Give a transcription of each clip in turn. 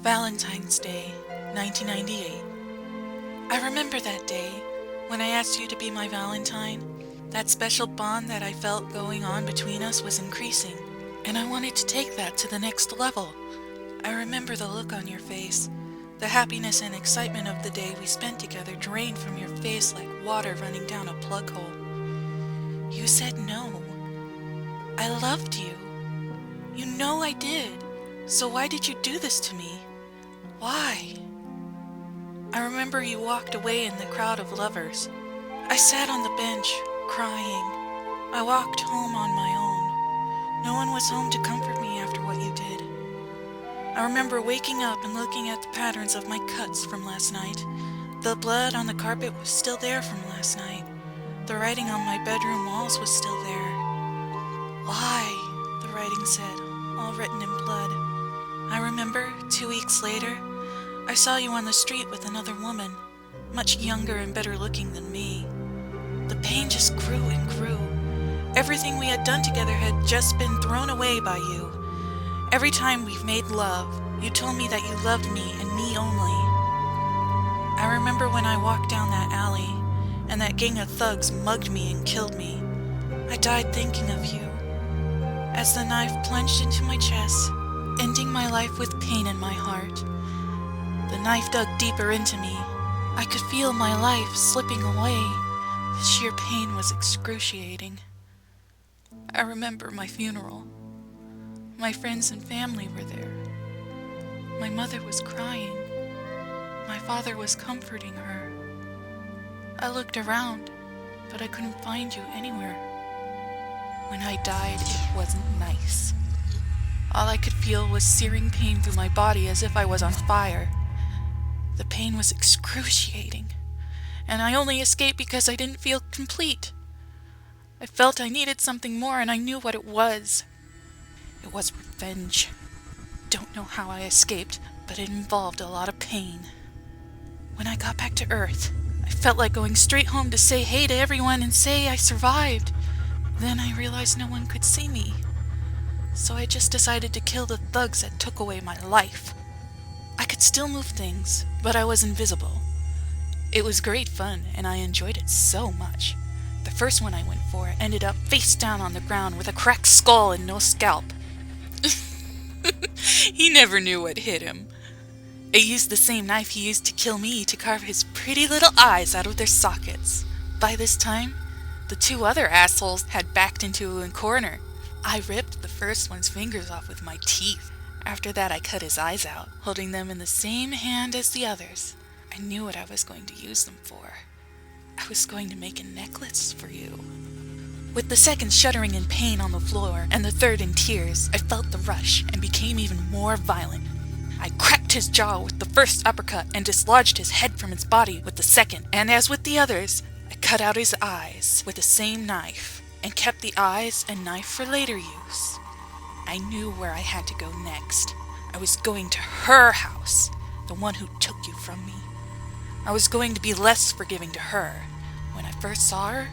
Valentine's Day, 1998. I remember that day when I asked you to be my Valentine. That special bond that I felt going on between us was increasing, and I wanted to take that to the next level. I remember the look on your face. The happiness and excitement of the day we spent together drained from your face like water running down a plug hole. You said no. I loved you. You know I did. So why did you do this to me? Why? I remember you walked away in the crowd of lovers. I sat on the bench, crying. I walked home on my own. No one was home to comfort me after what you did. I remember waking up and looking at the patterns of my cuts from last night. The blood on the carpet was still there from last night. The writing on my bedroom walls was still there. Why? The writing said, all written in blood. I remember, 2 weeks later, I saw you on the street with another woman, much younger and better looking than me. The pain just grew and grew. Everything we had done together had just been thrown away by you. Every time we've made love, you told me that you loved me and me only. I remember when I walked down that alley, and that gang of thugs mugged me and killed me. I died thinking of you. As the knife plunged into my chest, ending my life with pain in my heart. The knife dug deeper into me. I could feel my life slipping away. The sheer pain was excruciating. I remember my funeral. My friends and family were there. My mother was crying. My father was comforting her. I looked around, but I couldn't find you anywhere. When I died, it wasn't nice. All I could feel was searing pain through my body as if I was on fire. The pain was excruciating, and I only escaped because I didn't feel complete. I felt I needed something more, and I knew what it was. It was revenge. Don't know how I escaped, but it involved a lot of pain. When I got back to Earth, I felt like going straight home to say hey to everyone and say I survived. Then I realized no one could see me. So I just decided to kill the thugs that took away my life. I could still move things, but I was invisible. It was great fun, and I enjoyed it so much. The first one I went for ended up face down on the ground with a cracked skull and no scalp. He never knew what hit him. I used the same knife he used to kill me to carve his pretty little eyes out of their sockets. By this time, the two other assholes had backed into a corner. I ripped the first one's fingers off with my teeth. After that, I cut his eyes out, holding them in the same hand as the others. I knew what I was going to use them for. I was going to make a necklace for you. With the second shuddering in pain on the floor and the third in tears, I felt the rush and became even more violent. I cracked his jaw with the first uppercut and dislodged his head from its body with the second, and as with the others, I cut out his eyes with the same knife and kept the eyes and knife for later use. I knew where I had to go next. I was going to her house, the one who took you from me. I was going to be less forgiving to her. When I first saw her,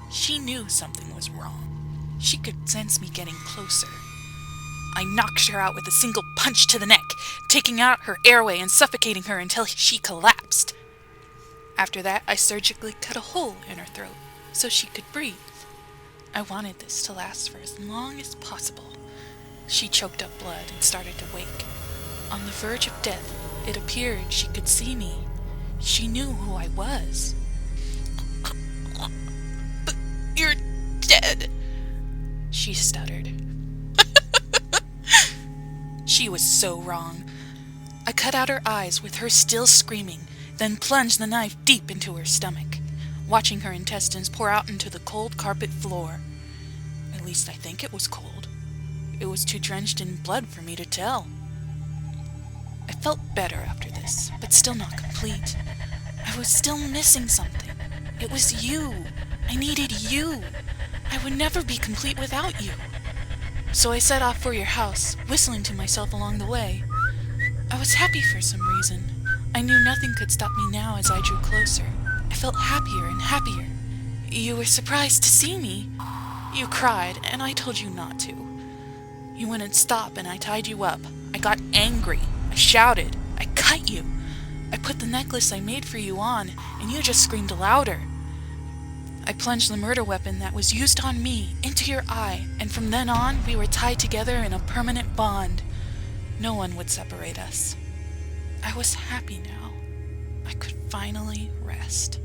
she knew something was wrong. She could sense me getting closer. I knocked her out with a single punch to the neck, taking out her airway and suffocating her until she collapsed. After that, I surgically cut a hole in her throat so she could breathe. I wanted this to last for as long as possible. She choked up blood and started to wake. On the verge of death, it appeared she could see me. She knew who I was. "But you're dead," she stuttered. She was so wrong. I cut out her eyes with her still screaming, then plunged the knife deep into her stomach, watching her intestines pour out into the cold carpet floor. At least I think it was cold. It was too drenched in blood for me to tell. I felt better after this, but still not complete. I was still missing something. It was you. I needed you. I would never be complete without you. So I set off for your house, whistling to myself along the way. I was happy for some reason. I knew nothing could stop me now as I drew closer. I felt happier and happier. You were surprised to see me. You cried, and I told you not to. You wouldn't stop and I tied you up. I got angry. I shouted. I cut you. I put the necklace I made for you on, and you just screamed louder. I plunged the murder weapon that was used on me into your eye, and from then on, we were tied together in a permanent bond. No one would separate us. I was happy now. I could finally rest.